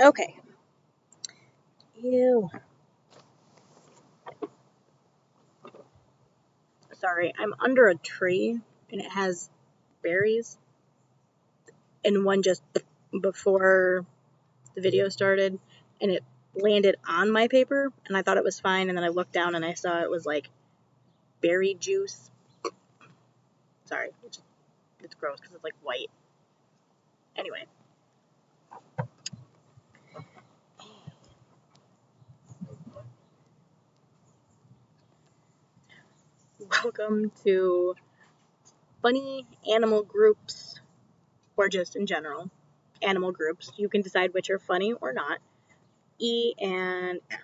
Okay. Ew. Sorry, I'm under a tree and it has berries. And one just before the video started, and it landed on my paper, and I thought it was fine, and then I looked down and I saw it was like berry juice. Sorry, it's gross because it's like white. Anyway. Welcome to funny animal groups, or just in general, animal groups. You can decide which are funny or not. E and F.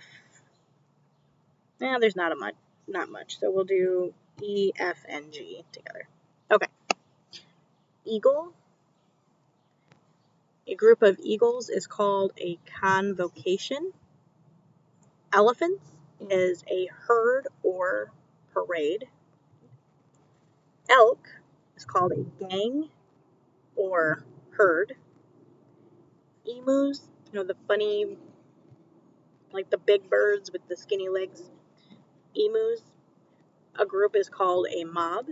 There's not much, so we'll do E, F, and G together. Okay. Eagle. A group of eagles is called a convocation. Elephants is a herd or parade. Elk is called a gang or herd. Emus, the funny, like the big birds with the skinny legs. Emus, a group is called a mob.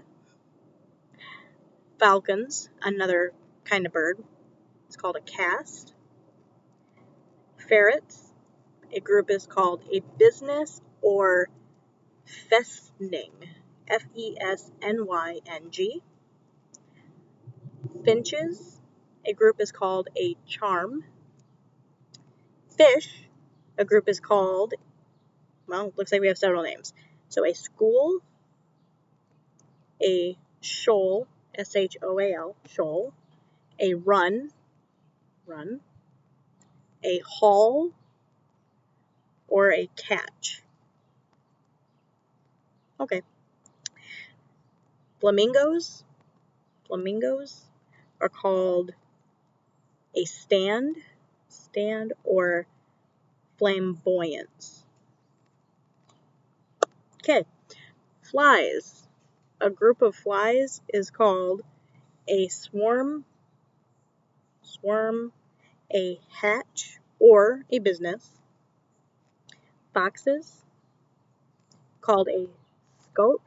Falcons, another kind of bird, it's called a caste. Ferrets, a group is called a business or fesnyng. Fesnyng. Finches, a group is called a charm. Fish, a group is called, looks like we have several names. So a school, a shoal, shoal, shoal, a run, a haul, or a catch. Okay. Flamingos are called a stand, or flamboyance. Okay. Flies. A group of flies is called a swarm, a hatch, or a business. Foxes, called a skulk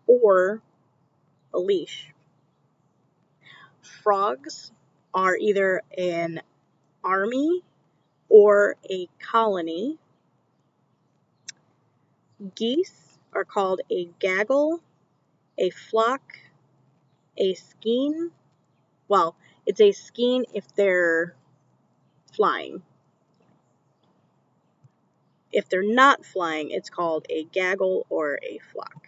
or a leash. Frogs are either an army or a colony. Geese are called a gaggle, a flock, a skein. Well, it's a skein if they're flying. If they're not flying, it's called a gaggle or a flock.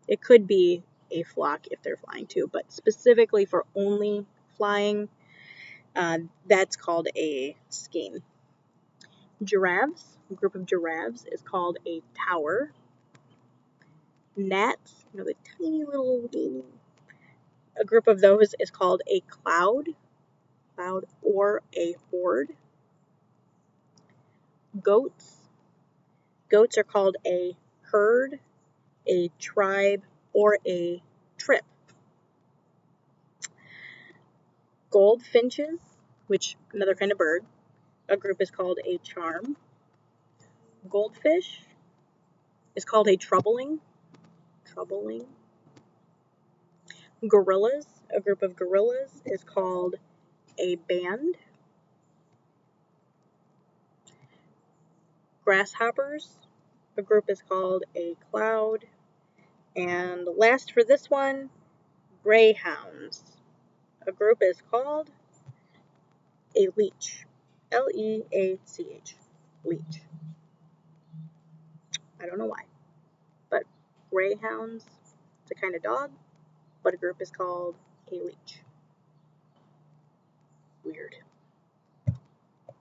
It could be a flock if they're flying too, but specifically for only flying, that's called a skein. Giraffes, a group of giraffes is called a tower. Gnats, the tiny little, a group of those is called a cloud or a horde. Goats are called a herd, a tribe, or a trip. Goldfinches, which another kind of bird, a group is called a charm. Goldfish is called a troubling. Gorillas, a group of gorillas is called a band. Grasshoppers, a group is called a cloud. And last for this one, Greyhounds, a group is called a leach. Leach. Leach. I don't know why. But greyhounds, it's a kind of dog, but a group is called a leach. Weird.